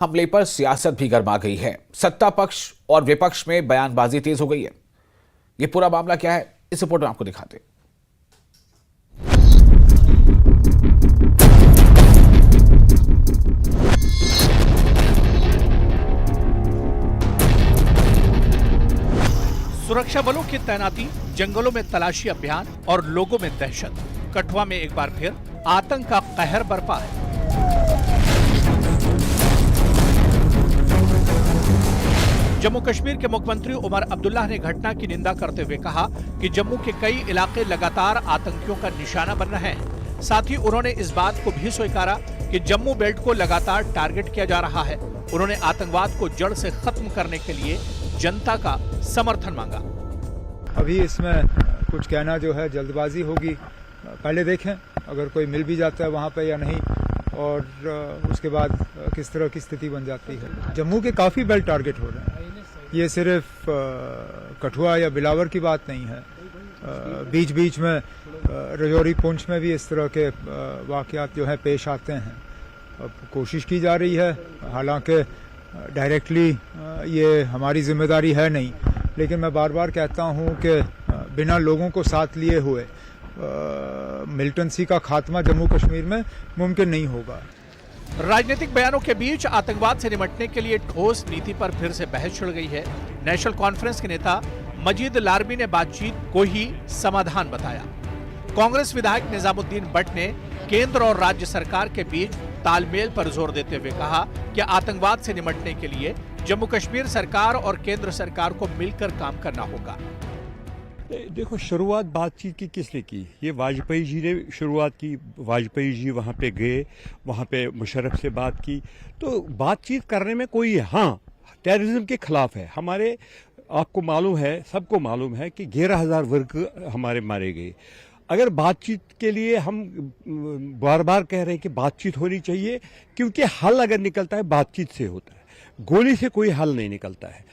हमले पर सियासत भी गर्मा गई है। सत्ता पक्ष और विपक्ष में बयानबाजी तेज हो गई है। ये पूरा मामला क्या है, इस रिपोर्ट में आपको दिखाते हैं। सुरक्षा बलों की तैनाती, जंगलों में तलाशी अभियान और लोगों में दहशत। कठुआ में एक बार फिर आतंक का कहर बरपा है। जम्मू कश्मीर के मुख्यमंत्री उमर अब्दुल्ला ने घटना की निंदा करते हुए कहा कि जम्मू के कई इलाके लगातार आतंकियों का निशाना बन रहे हैं। साथ ही उन्होंने इस बात को भी स्वीकारा कि जम्मू बेल्ट को लगातार टारगेट किया जा रहा है। उन्होंने आतंकवाद को जड़ से खत्म करने के लिए जनता का समर्थन मांगा। अभी इसमें कुछ कहना जो है जल्दबाजी होगी। पहले देखें अगर कोई मिल भी जाता है वहाँ पे या नहीं, और उसके बाद किस तरह की स्थिति बन जाती है। जम्मू के काफ़ी बेल्ट टारगेट हो रहे हैं। ये सिर्फ कठुआ या बिलावर की बात नहीं है। बीच बीच में रजौरी पुंछ में भी इस तरह के वाक़यात जो है पेश आते हैं। अब कोशिश की जा रही है, हालांकि डायरेक्टली ये हमारी जिम्मेदारी है नहीं, लेकिन मैं बार बार कहता हूँ कि बिना लोगों को साथ लिए हुए मिलिटेंसी का खात्मा जम्मू कश्मीर में मुमकिन नहीं होगा। राजनीतिक बयानों के बीच आतंकवाद से निपटने के लिए ठोस नीति पर फिर से बहस छिड़ गई है। नेशनल कॉन्फ्रेंस के नेता मजीद लारबी ने बातचीत को ही समाधान बताया। कांग्रेस विधायक निजामुद्दीन भट्ट ने केंद्र और राज्य सरकार के बीच तालमेल पर जोर देते हुए कहा कि आतंकवाद से निपटने के लिए जम्मू कश्मीर सरकार और केंद्र सरकार को मिलकर काम करना होगा। देखो, शुरुआत बातचीत की किसने की? ये वाजपेयी जी ने शुरुआत की। वाजपेयी जी वहाँ पे गए, वहाँ पे मुशर्रफ से बात की। तो बातचीत करने में कोई, हाँ, टेररिज्म के खिलाफ है। हमारे, आपको मालूम है, सबको मालूम है कि 11,000 वर्ग हमारे मारे गए। अगर बातचीत के लिए हम बार बार कह रहे हैं कि बातचीत होनी चाहिए, क्योंकि हल अगर निकलता है बातचीत से होता है, गोली से कोई हल नहीं निकलता है।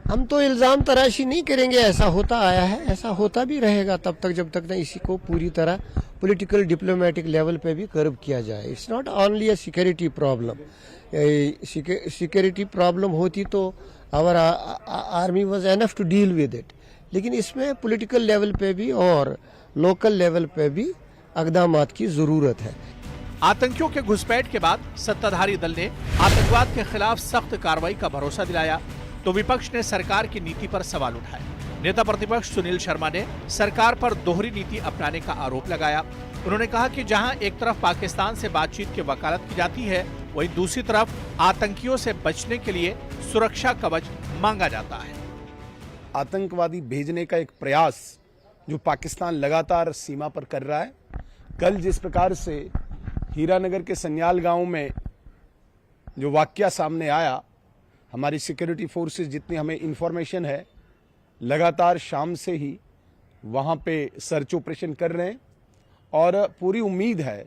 हम तो इल्जाम तराशी नहीं करेंगे, ऐसा होता आया है, ऐसा होता भी रहेगा तब तक जब तक ना इसी को पूरी तरह पॉलिटिकल डिप्लोमेटिक लेवल पे भी कर्व किया जाए। It's not only a security problem. Security problem होती तो our army was enough to deal with it, लेकिन इसमें पॉलिटिकल लेवल पे भी और लोकल लेवल पे भी इक़दामात की जरूरत है। आतंकियों के घुसपैठ के बाद सत्ताधारी दल ने आतंकवाद के खिलाफ सख्त कार्रवाई का भरोसा दिलाया, तो विपक्ष ने सरकार की नीति पर सवाल उठाए। नेता प्रतिपक्ष सुनील शर्मा ने सरकार पर दोहरी नीति अपनाने का आरोप लगाया। उन्होंने कहा कि जहां एक तरफ पाकिस्तान से बातचीत की वकालत की जाती है, वहीं दूसरी तरफ आतंकियों से बचने के लिए सुरक्षा कवच मांगा जाता है। आतंकवादी भेजने का एक प्रयास जो पाकिस्तान लगातार सीमा पर कर रहा है। कल जिस प्रकार से हीरानगर के सन्याल गांव में जो वाकया सामने आया, हमारी सिक्योरिटी फोर्सेस, जितनी हमें इंफॉर्मेशन है, लगातार शाम से ही वहाँ पे सर्च ऑपरेशन कर रहे हैं, और पूरी उम्मीद है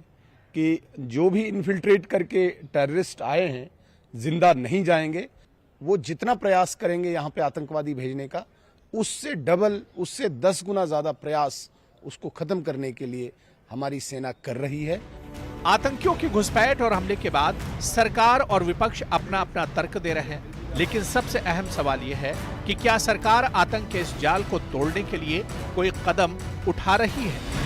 कि जो भी इन्फिल्ट्रेट करके टेररिस्ट आए हैं जिंदा नहीं जाएंगे। वो जितना प्रयास करेंगे यहाँ पे आतंकवादी भेजने का, उससे डबल, उससे 10 गुना ज्यादा प्रयास उसको खत्म करने के लिए हमारी सेना कर रही है। आतंकियों की घुसपैठ और हमले के बाद सरकार और विपक्ष अपना अपना तर्क दे रहे हैं, लेकिन सबसे अहम सवाल यह है कि क्या सरकार आतंक के इस जाल को तोड़ने के लिए कोई कदम उठा रही है?